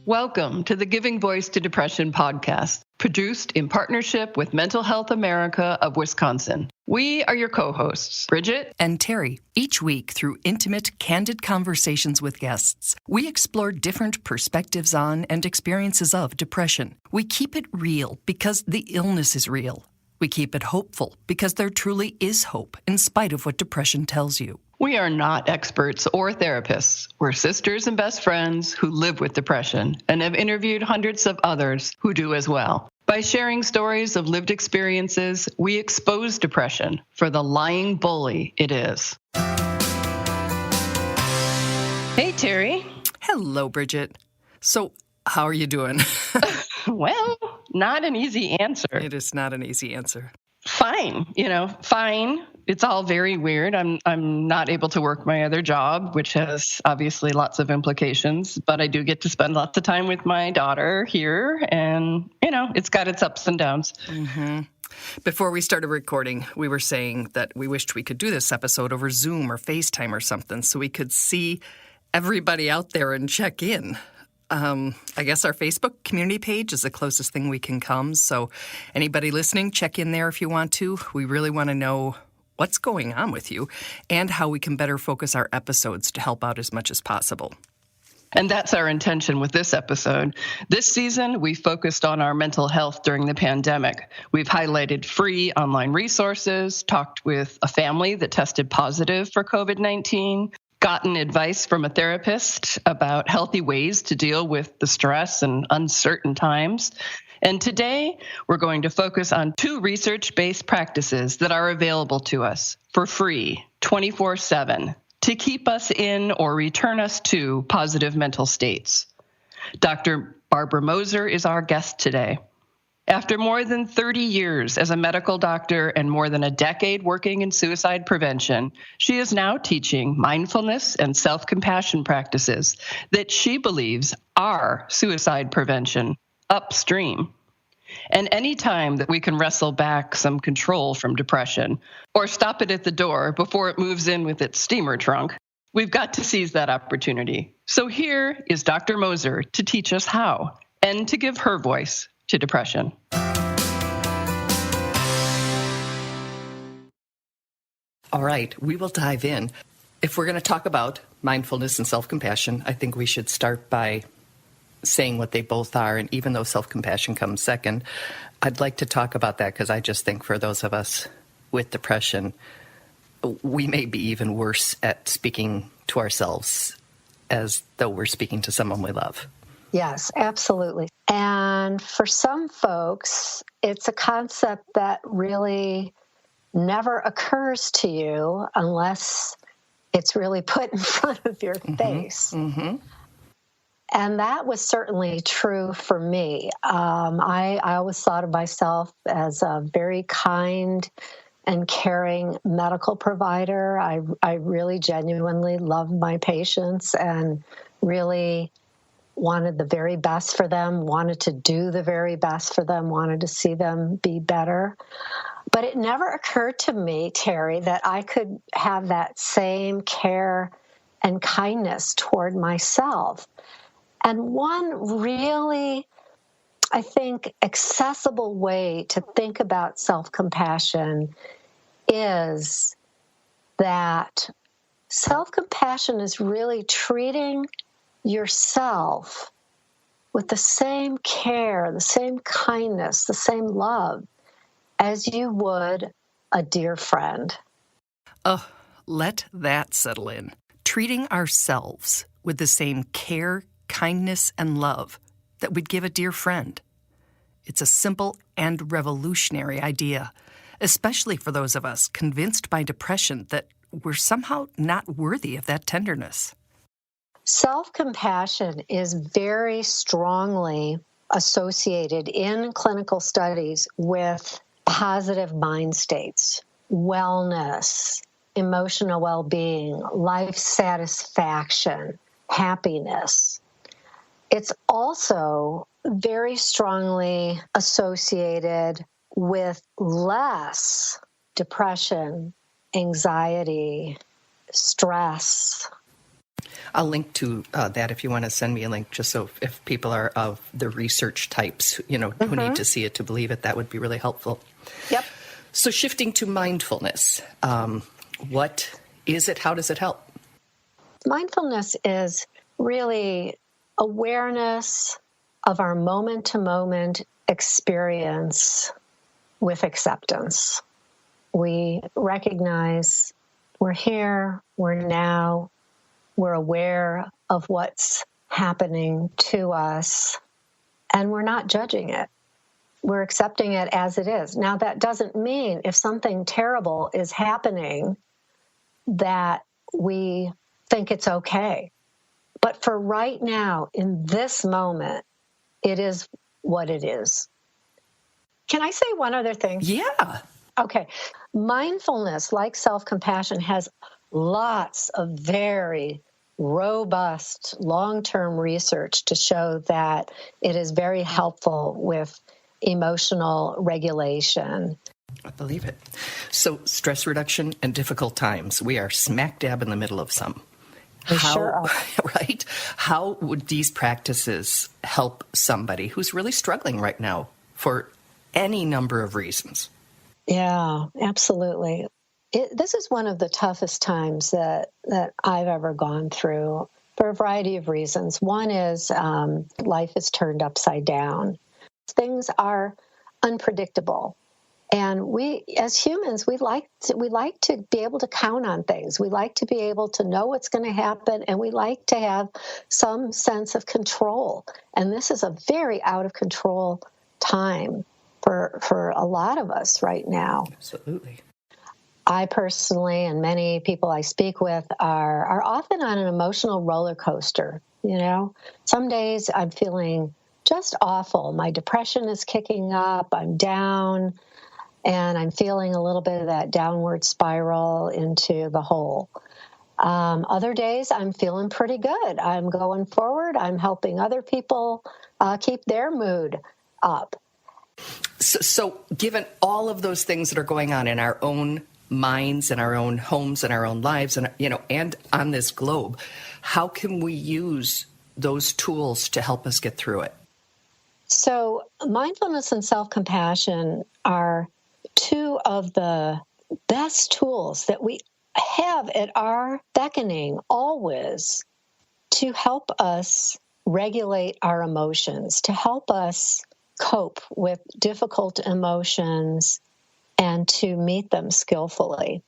Welcome to the Giving Voice to Depression podcast, produced in partnership with Mental Health America of Wisconsin. We are your co-hosts, Bridget and Terry. Each week, through intimate, candid conversations with guests, we explore different perspectives on and experiences of depression. We keep it real because the illness is real. We keep it hopeful because there truly is hope in spite of what depression tells you. We are not experts or therapists. We're sisters and best friends who live with depression and have interviewed hundreds of others who do as well. By sharing stories of lived experiences, we expose depression for the lying bully it is. Hey, Terry. Hello, Bridget. So, how are you doing? Well, not an easy answer. It is not an easy answer. Fine. Fine. It's all very weird. I'm not able to work my other job, which has obviously lots of implications, but I do get to spend lots of time with my daughter here, and, it's got its ups and downs. Mm-hmm. Before we started recording, we were saying that we wished we could do this episode over Zoom or FaceTime or something so we could see everybody out there and check in. I guess our Facebook community page is the closest thing we can come. So anybody listening, check in there if you want to. We really want to know what's going on with you and how we can better focus our episodes to help out as much as possible. And that's our intention with this episode. This season, we focused on our mental health during the pandemic. We've highlighted free online resources, talked with a family that tested positive for COVID-19, gotten advice from a therapist about healthy ways to deal with the stress and uncertain times. And today, we're going to focus on 2 research-based practices that are available to us for free, 24/7, to keep us in or return us to positive mental states. Dr. Barbara Moser is our guest today. After more than 30 years as a medical doctor and more than a decade working in suicide prevention, she is now teaching mindfulness and self-compassion practices that she believes are suicide prevention upstream. And any time that we can wrestle back some control from depression or stop it at the door before it moves in with its steamer trunk, we've got to seize that opportunity. So here is Dr. Moser to teach us how and to give her voice to depression. All right, we will dive in. If we're going to talk about mindfulness and self-compassion, I think we should start by saying what they both are. And even though self-compassion comes second, I'd like to talk about that because I just think for those of us with depression, we may be even worse at speaking to ourselves as though we're speaking to someone we love. Yes, absolutely. And for some folks, it's a concept that really never occurs to you unless it's really put in front of your face. Mm-hmm. And that was certainly true for me. I always thought of myself as a very kind and caring medical provider. I really genuinely loved my patients and really wanted the very best for them, wanted to do the very best for them, wanted to see them be better. But it never occurred to me, Terry, that I could have that same care and kindness toward myself. And one really, I think, accessible way to think about self-compassion is that self-compassion is really treating yourself with the same care, the same kindness, the same love as you would a dear friend. Oh, let that settle in. Treating ourselves with the same care, kindness, and love that we'd give a dear friend. It's a simple and revolutionary idea, especially for those of us convinced by depression that we're somehow not worthy of that tenderness. Self-compassion is very strongly associated in clinical studies with positive mind states, wellness, emotional well-being, life satisfaction, happiness. It's also very strongly associated with less depression, anxiety, stress. I'll link to that if you want to send me a link, just so if people are of the research types, who need to see it to believe it, that would be really helpful. Yep. So shifting to mindfulness, what is it? How does it help? Mindfulness is really awareness of our moment-to-moment experience with acceptance. We recognize we're here, we're now, we're aware of what's happening to us, and we're not judging it. We're accepting it as it is. Now, that doesn't mean if something terrible is happening that we think it's okay. But for right now, in this moment, it is what it is. Can I say one other thing? Yeah. Okay. Mindfulness, like self-compassion, has lots of very robust long-term research to show that it is very helpful with emotional regulation. I believe it. So stress reduction and difficult times, we are smack dab in the middle of some. Sure are. Right? How would these practices help somebody who's really struggling right now for any number of reasons? Yeah, absolutely. This is one of the toughest times that I've ever gone through for a variety of reasons. One is life is turned upside down. Things are unpredictable. And we, as humans, we like to be able to count on things. We like to be able to know what's going to happen, and we like to have some sense of control. And this is a very out of control time for a lot of us right now. Absolutely. I personally, and many people I speak with, are often on an emotional roller coaster. Some days I'm feeling just awful. My depression is kicking up. I'm down. And I'm feeling a little bit of that downward spiral into the hole. Other days, I'm feeling pretty good. I'm going forward. I'm helping other people keep their mood up. So given all of those things that are going on in our own minds and our own homes and our own lives and, and on this globe, how can we use those tools to help us get through it? So mindfulness and self-compassion are two of the best tools that we have at our beckoning always to help us regulate our emotions, to help us cope with difficult emotions and to meet them skillfully.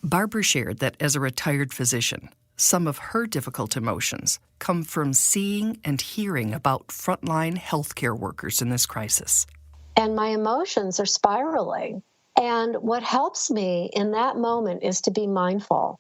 Barbara shared that as a retired physician, some of her difficult emotions come from seeing and hearing about frontline healthcare workers in this crisis. And my emotions are spiraling. And what helps me in that moment is to be mindful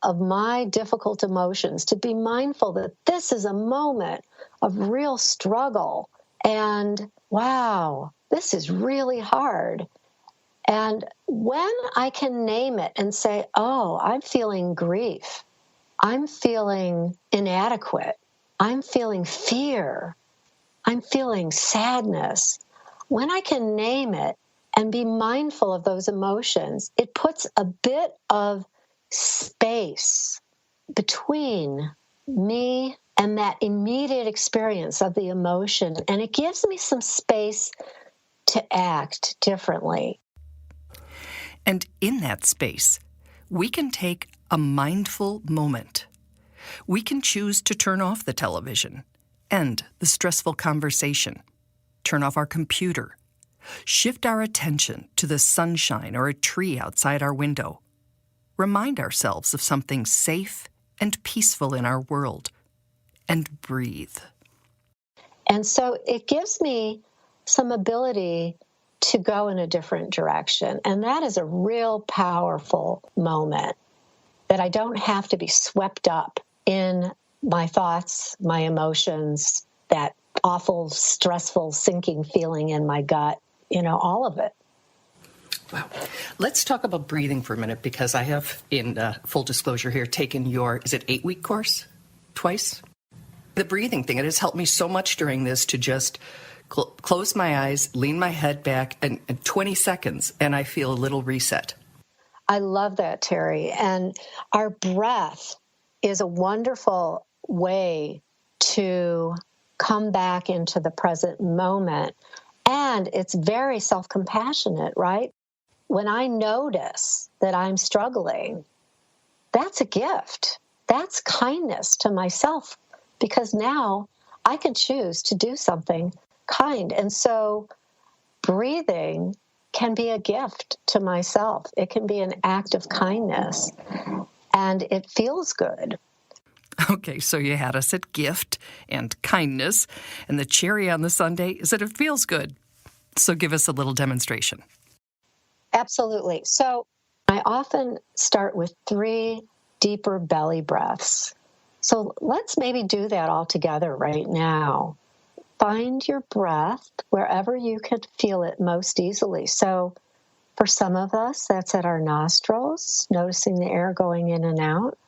of my difficult emotions, to be mindful that this is a moment of real struggle. And wow, this is really hard. And when I can name it and say, oh, I'm feeling grief, I'm feeling inadequate, I'm feeling fear, I'm feeling sadness. When I can name it and be mindful of those emotions, it puts a bit of space between me and that immediate experience of the emotion, and it gives me some space to act differently. And in that space, we can take a mindful moment. We can choose to turn off the television, end the stressful conversation, turn off our computer, shift our attention to the sunshine or a tree outside our window, remind ourselves of something safe and peaceful in our world, and breathe. And so it gives me some ability to go in a different direction. And that is a real powerful moment that I don't have to be swept up in my thoughts, my emotions, that awful, stressful, sinking feeling in my gut, all of it. Wow. Let's talk about breathing for a minute, because I have, in full disclosure here, taken your, is it 8-week course? Twice? The breathing thing, it has helped me so much during this to just close my eyes, lean my head back, and 20 seconds, and I feel a little reset. I love that, Terry. And our breath is a wonderful way to come back into the present moment. And it's very self-compassionate, right? When I notice that I'm struggling, that's a gift. That's kindness to myself, because now I can choose to do something kind. And so breathing can be a gift to myself. It can be an act of kindness, and it feels good. Okay, so you had us at gift and kindness, and the cherry on the sundae is that it feels good. So give us a little demonstration. Absolutely. So I often start with 3 deeper belly breaths. So let's maybe do that all together right now. Find your breath wherever you could feel it most easily. So for some of us, that's at our nostrils, noticing the air going in and out.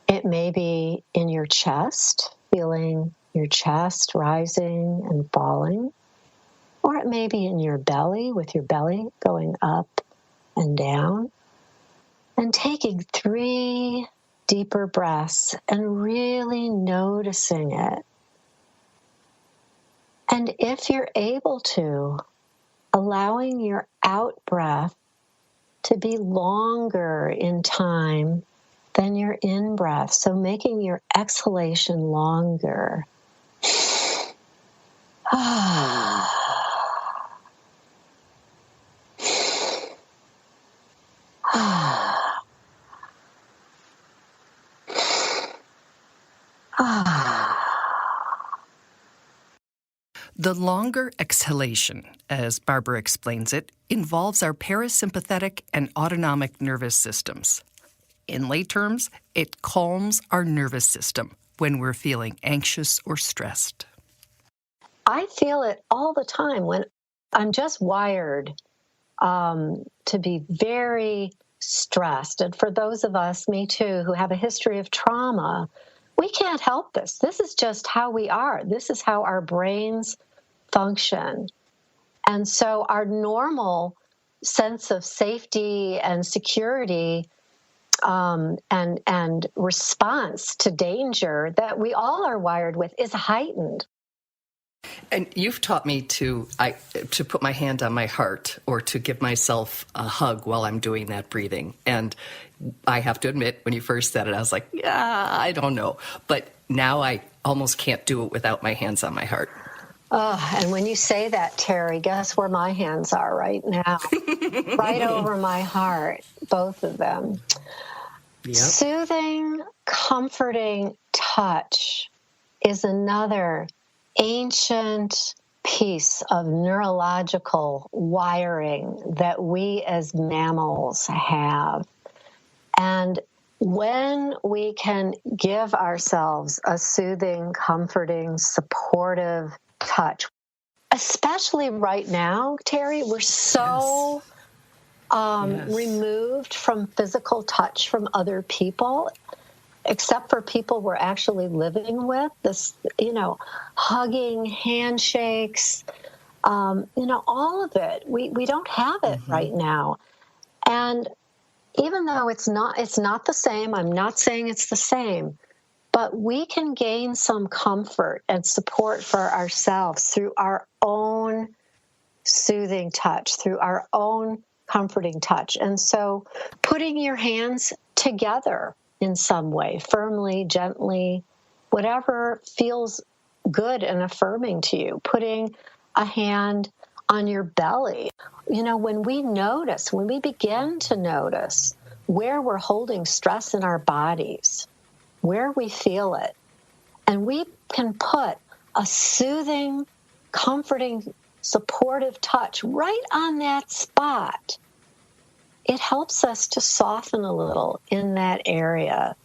It may be in your chest, feeling your chest rising and falling. Or it may be in your belly, with your belly going up and down. And taking 3 deeper breaths and really noticing it. And if you're able to, allowing your out breath to be longer in time than your in breath. So making your exhalation longer. The longer exhalation, as Barbara explains it, involves our parasympathetic and autonomic nervous systems. In lay terms, it calms our nervous system when we're feeling anxious or stressed. I feel it all the time when I'm just wired to be very stressed. And for those of us, me too, who have a history of trauma, we can't help this. This is just how we are. This is how our brains function. And so our normal sense of safety and security and response to danger that we all are wired with is heightened. And you've taught me to put my hand on my heart or to give myself a hug while I'm doing that breathing. And I have to admit, when you first said it, I was like, yeah, I don't know. But now I almost can't do it without my hands on my heart. And when you say that, Terry, guess where my hands are right now? Right over my heart, both of them. Yep. Soothing, comforting touch is another ancient piece of neurological wiring that we as mammals have. And when we can give ourselves a soothing, comforting, supportive touch, especially right now, Terry, we're so removed from physical touch from other people, except for people we're actually living with. This, hugging, handshakes, all of it. We don't have it right now. And even though it's not the same, I'm not saying it's the same, but we can gain some comfort and support for ourselves through our own soothing touch, through our own comforting touch. And so putting your hands together in some way, firmly, gently, whatever feels good and affirming to you, putting a hand on your belly. When we begin to notice where we're holding stress in our bodies, where we feel it, and we can put a soothing, comforting, supportive touch right on that spot, it helps us to soften a little in that area.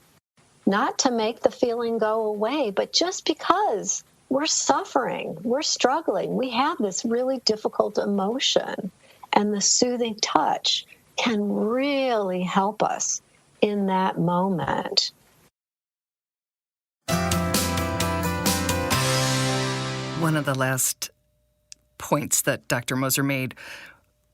Not to make the feeling go away, but just because we're suffering, we're struggling, we have this really difficult emotion, and the soothing touch can really help us in that moment. One of the last points that Dr. Moser made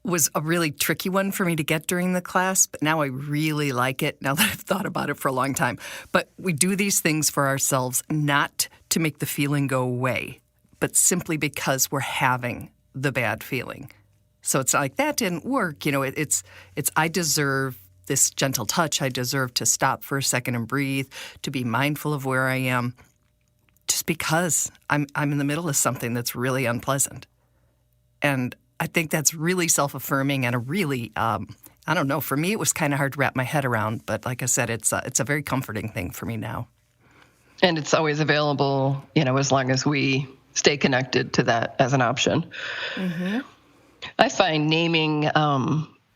was a really tricky one for me to get during the class, but now I really like it now that I've thought about it for a long time. But we do these things for ourselves not to make the feeling go away, but simply because we're having the bad feeling. So it's like, that didn't work. It's I deserve this gentle touch. I deserve to stop for a second and breathe, to be mindful of where I am, just because I'm in the middle of something that's really unpleasant. And I think that's really self-affirming and a really, I don't know, for me it was kind of hard to wrap my head around. But like I said, it's a very comforting thing for me now. And it's always available, as long as we stay connected to that as an option. Mm-hmm. I find naming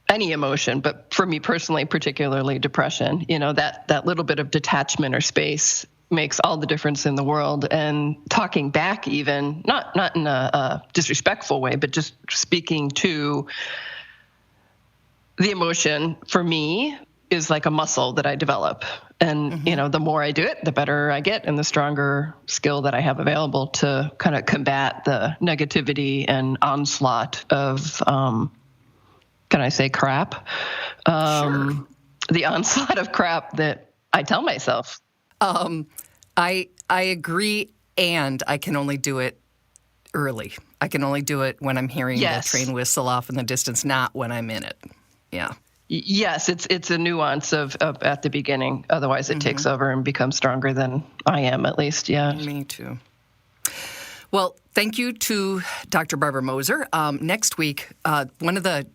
any emotion, but for me personally, particularly depression, that little bit of detachment or space makes all the difference in the world. And talking back, even not in a disrespectful way, but just speaking to the emotion for me is like a muscle that I develop. And, the more I do it, the better I get and the stronger skill that I have available to kind of combat the negativity and onslaught of, can I say crap? Sure. The onslaught of crap that I tell myself. I agree, and I can only do it early. I can only do it when I'm hearing the train whistle off in the distance, not when I'm in it. Yeah. Yes, it's a nuance of at the beginning. Otherwise, it takes over and becomes stronger than I am, at least. Yeah. Me too. Well, thank you to Dr. Barbara Moser. Next week, one of the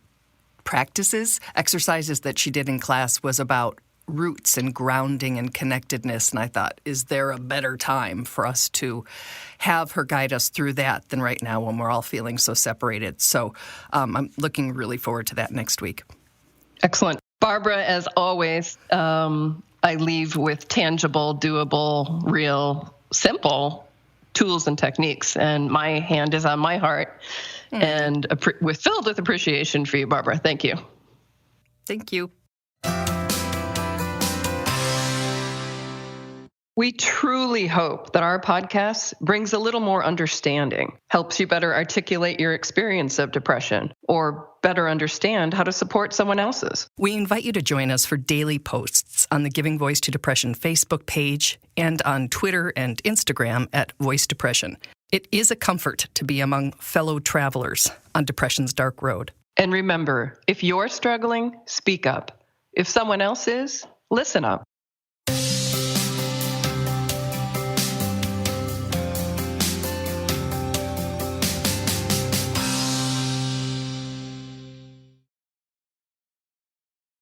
exercises that she did in class was about roots and grounding and connectedness. And I thought, is there a better time for us to have her guide us through that than right now when we're all feeling so separated? So I'm looking really forward to that next week. Excellent. Barbara, as always, I leave with tangible, doable, real, simple tools and techniques. And my hand is on my heart and filled with appreciation for you, Barbara. Thank you. Thank you. We truly hope that our podcast brings a little more understanding, helps you better articulate your experience of depression, or better understand how to support someone else's. We invite you to join us for daily posts on the Giving Voice to Depression Facebook page and on Twitter and Instagram at Voice Depression. It is a comfort to be among fellow travelers on depression's dark road. And remember, if you're struggling, speak up. If someone else is, listen up.